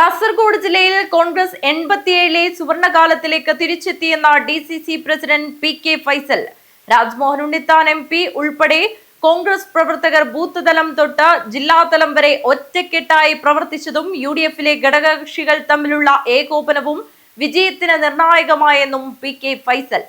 കാസർഗോഡ് ജില്ലയിൽ Congress 87 സുവർണകാലത്തിലേക്ക് തിരിച്ചെത്തിയെന്ന DCC president PK Faisal. Rajmohan Unnithan MP ഉൾപ്പെടെ കോൺഗ്രസ് പ്രവർത്തകർ ബൂത്ത് തലം തൊട്ട് ജില്ലാതലം വരെ ഒറ്റക്കെട്ടായി പ്രവർത്തിച്ചതും UDFിലെ ഘടകകക്ഷികൾ തമ്മിലുള്ള ഏകോപനവും വിജയത്തിന് നിർണായകമായെന്നും PK ഫൈസൽ.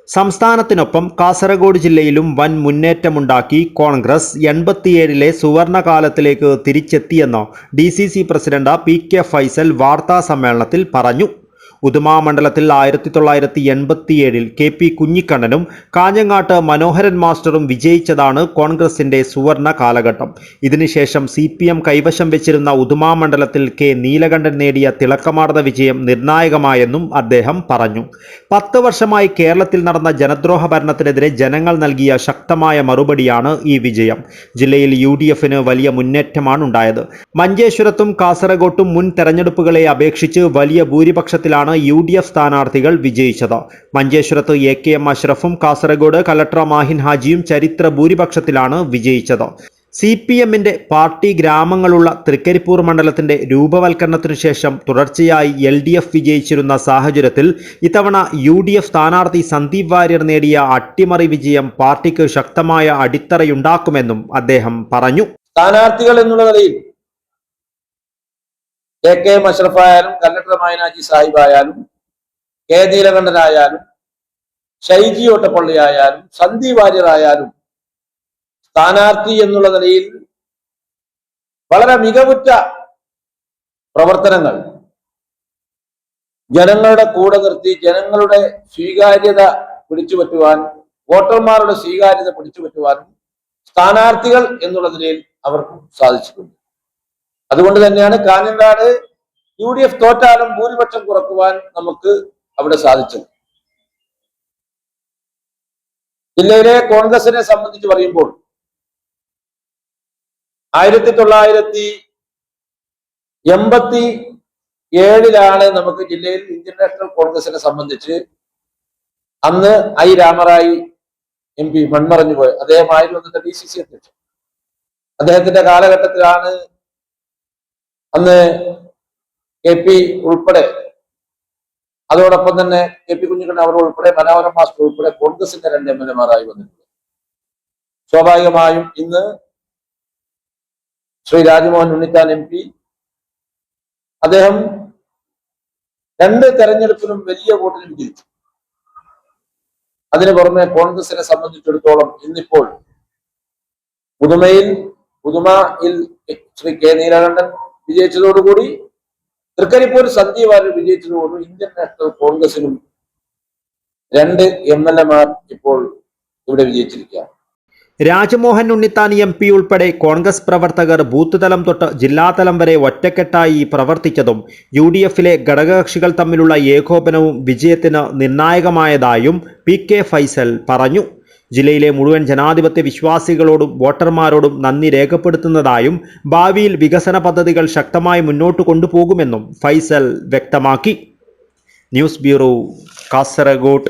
സംസ്ഥാനത്തിനൊപ്പം കാസർഗോഡ് ജില്ലയിലും വൻ മുന്നേറ്റമുണ്ടാക്കി കോൺഗ്രസ് 87 സുവർണകാലത്തിലേക്ക് തിരിച്ചെത്തിയെന്ന് DCC പ്രസിഡന്റ് PK ഫൈസൽ വാർത്താസമ്മേളനത്തിൽ പറഞ്ഞു. ഉദുമ മണ്ഡലത്തിൽ 1987 KP കുഞ്ഞിക്കണ്ണനും കാഞ്ഞങ്ങാട്ട് മനോഹരൻ മാസ്റ്ററും വിജയിച്ചതാണ് കോൺഗ്രസിന്റെ സുവർണ കാലഘട്ടം. ഇതിനുശേഷം CPM കൈവശം വെച്ചിരുന്ന ഉദുമ മണ്ഡലത്തിൽ K നീലകണ്ഠൻ നേടിയ തിളക്കമാർന്ന വിജയം നിർണായകമായെന്നും അദ്ദേഹം പറഞ്ഞു. 10 വർഷമായി കേരളത്തിൽ നടന്ന ജനദ്രോഹ ഭരണത്തിനെതിരെ ജനങ്ങൾ നൽകിയ ശക്തമായ മറുപടിയാണ് ഈ വിജയം. ജില്ലയിൽ UDFന് വലിയ മുന്നേറ്റമാണ് ഉണ്ടായത്. മഞ്ചേശ്വരത്തും കാസർഗോട്ടും മുൻ തെരഞ്ഞെടുപ്പുകളെ അപേക്ഷിച്ച് വലിയ ഭൂരിപക്ഷത്തിലാണ് UDF സ്ഥാനാർത്ഥികൾ വിജയിച്ചത്. മഞ്ചേശ്വരത്ത് AKM അഷ്റഫും കാസർഗോഡ് കലക്ടർ മാഹിൻ ഹാജിയും ചരിത്ര ഭൂരിപക്ഷത്തിലാണ് വിജയിച്ചത്. CPMന്റെ പാർട്ടി ഗ്രാമങ്ങളുള്ള തൃക്കരിപ്പൂർ മണ്ഡലത്തിന്റെ രൂപവൽക്കരണത്തിനു ശേഷം തുടർച്ചയായി LDF വിജയിച്ചിരുന്ന സാഹചര്യത്തിൽ ഇത്തവണ UDF സ്ഥാനാർത്ഥി സന്ദീപ് വാര്യർ നേടിയ അട്ടിമറി വിജയം പാർട്ടിക്ക് ശക്തമായ അടിത്തറയുണ്ടാക്കുമെന്നും അദ്ദേഹം പറഞ്ഞു. സ്ഥാനാർത്ഥികൾ എന്നുള്ള നിലയിൽ AKM അഷ്റഫായാലും കലക്ടർ മാഹിൻ ഹാജി സാഹിബായാലും K നീലകണ്ഠനായാലും ഷൈജി ഓട്ടപ്പള്ളി ആയാലും സന്ദീപ് വാര്യർ ആയാലും സ്ഥാനാർത്ഥി എന്നുള്ള നിലയിൽ വളരെ മികവുറ്റ പ്രവർത്തനങ്ങൾ ജനങ്ങളുടെ കൂടെ നിർത്തി ജനങ്ങളുടെ സ്വീകാര്യത പിടിച്ചുപറ്റുവാൻ, വോട്ടർമാരുടെ സ്വീകാര്യത പിടിച്ചുപറ്റുവാനും സ്ഥാനാർത്ഥികൾ എന്നുള്ള നിലയിൽ അവർക്ക് സാധിച്ചിട്ടുണ്ട്. അതുകൊണ്ട് തന്നെയാണ് കാഞ്ഞങ്ങാട് UDF തോറ്റാലും ഭൂരിപക്ഷം കുറക്കുവാൻ നമുക്ക് അവിടെ സാധിച്ചത്. ജില്ലയിലെ കോൺഗ്രസിനെ സംബന്ധിച്ച് പറയുമ്പോൾ 1987 നമുക്ക് ജില്ലയിൽ ഇന്ത്യൻ നാഷണൽ കോൺഗ്രസിനെ സംബന്ധിച്ച് അന്ന് രാമറായി MP മൺമറഞ്ഞു പോയി. അദ്ദേഹമായിരുന്നു അന്നത്തെ DCC അധ്യക്ഷൻ. അദ്ദേഹത്തിന്റെ കാലഘട്ടത്തിലാണ് അന്ന് KP ഉൾപ്പെടെ, അതോടൊപ്പം തന്നെ KP കുഞ്ഞിക്കണ്ണൻ അവർ ഉൾപ്പെടെ, മനോഹരൻ മാസ്റ്റർ ഉൾപ്പെടെ കോൺഗ്രസിന്റെ 2 MLA-മാരായി വന്നിട്ടുണ്ട്. സ്വാഭാവികമായും ഇന്ന് ശ്രീ രാജ്മോഹൻ ഉണ്ണിത്താൻ MP അദ്ദേഹം 2 തെരഞ്ഞെടുപ്പിലും വലിയ വോട്ടിന് വിജയിച്ചു. അതിനു പുറമെ കോൺഗ്രസിനെ സംബന്ധിച്ചിടത്തോളം ഇന്നിപ്പോൾ ഉദുമയിൽ ശ്രീ K നീലകണ്ഠൻ വിജയിച്ചതോടുകൂടി, തൃക്കരിപ്പൂർ സന്ദീപ് വാര്യർ വിജയിച്ചതോടുകൂടി ഇന്ത്യൻ നാഷണൽ കോൺഗ്രസിനും 2 MLA-മാർ ഇപ്പോൾ ഇവിടെ വിജയിച്ചിരിക്കുകയാണ്. രാജ്മോഹൻ ഉണ്ണിത്താൻ MP ഉൾപ്പെടെ കോൺഗ്രസ് പ്രവർത്തകർ ബൂത്ത് തലം തൊട്ട് ജില്ലാതലം വരെ ഒറ്റക്കെട്ടായി പ്രവർത്തിച്ചതും UDFിലെ ഘടകകക്ഷികൾ തമ്മിലുള്ള ഏകോപനവും വിജയത്തിന് നിർണായകമായതായും PK ഫൈസൽ പറഞ്ഞു. ജില്ലയിലെ മുഴുവൻ ജനാധിപത്യ വിശ്വാസികളോടും വോട്ടർമാരോടും നന്ദി രേഖപ്പെടുത്തുന്നതായും ഭാവിയിൽ വികസന പദ്ധതികൾ ശക്തമായി മുന്നോട്ട് കൊണ്ടുപോകുമെന്നും ഫൈസൽ വ്യക്തമാക്കി. News bureau, Kasaragod.